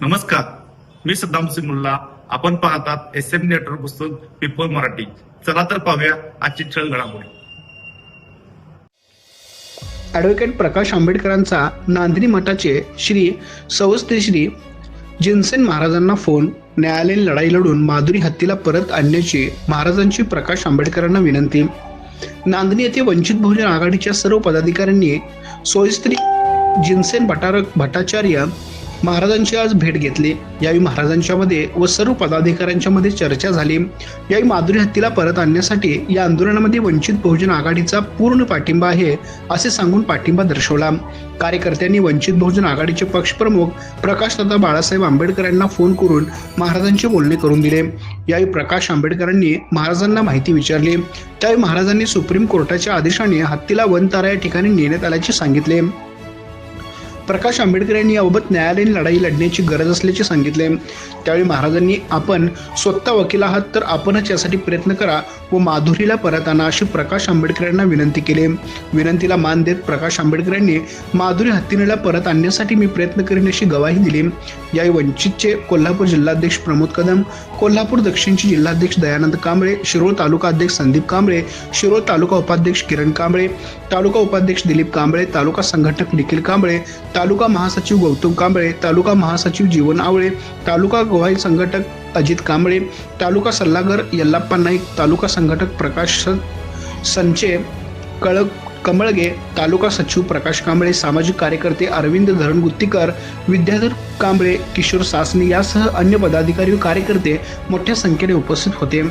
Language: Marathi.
नमस्कार, मी सद्दाम सिमुल्ला. आपण पाहतात SM नेटवर्क पुस्तक पीपल मराठी. चला तर पाहूया आजची ठळक घडामोडी. ॲडव्होकेट प्रकाश आंबेडकरांचा नांदणी मठाचे श्री सवस्ते श्री जिनसेन महाराजांना फोन. न्यायालयीन लढाई लढून माधुरी हत्तीला परत आणण्याची महाराजांची प्रकाश आंबेडकरांना विनंती. नांदणी येथे वंचित बहुजन आघाडीच्या सर्व पदाधिकाऱ्यांनी सोयस्त्री जिनसेन भट्टाचार्य महाराजांची आज भेट घेतली. यावेळी महाराजांच्या मध्ये व सर्व पदाधिकाऱ्यांच्या मध्ये चर्चा झाली. यावेळी माधुरी हत्तीला परत आणण्यासाठी या आंदोलनामध्ये वंचित बहुजन आघाडीचा पूर्ण पाठिंबा आहे असे सांगून पाठिंबा दर्शवला. कार्यकर्त्यांनी वंचित बहुजन आघाडीचे पक्षप्रमुख प्रकाशदादा बाळासाहेब आंबेडकर यांना फोन करून महाराजांचे बोलणे करून दिले. यावेळी प्रकाश आंबेडकरांनी महाराजांना माहिती विचारली. त्यावेळी महाराजांनी सुप्रीम कोर्टाच्या आदेशाने हत्तीला वनतारा या ठिकाणी नेण्यात आल्याचे सांगितले. प्रकाश आंबेडकर यांनी याबाबत न्यायालयीन लढाई लढण्याची गरज असल्याचे सांगितले. त्यावेळी महाराजांनी आपण स्वतः वकील आहात तर आपणच यासाठी प्रयत्न करा व माधुरीला परत आणा अशी प्रकाश आंबेडकर यांना विनंती केली. विनंतीला मान देत प्रकाश आंबेडकर यांनी माधुरी हत्तीला परत आणण्यासाठी मी प्रयत्न करीन अशी ग्वाही दिली. यावेळी वंचितचे कोल्हापूर जिल्हाध्यक्ष प्रमोद कदम, कोल्हापूर दक्षिणचे जिल्हाध्यक्ष दयानंद कांबळे, शिरोळ तालुका अध्यक्ष संदीप कांबळे, शिरोळ तालुका उपाध्यक्ष किरण कांबळे, तालुका उपाध्यक्ष दिलीप कांबळे, तालुका संघटक निखिल कांबळे, तालुका महासचिव गौतम कांबळे, तालुका महासचिव जीवन आवळे, तालुका गोवाई संघटक अजित कांबळे, तालुका सल्लागार यल्लाप्पा नाईक, तालुका संघटक प्रकाश संचे कमळगे, तालुका सचिव प्रकाश कांबळे, सामाजिक कार्यकर्ते अरविंद धरणगुत्तीकर, विद्याधर कांबळे, किशोर सासनी यासह अन्य पदाधिकारी व कार्यकर्ते मोठ्या संख्येने उपस्थित होते.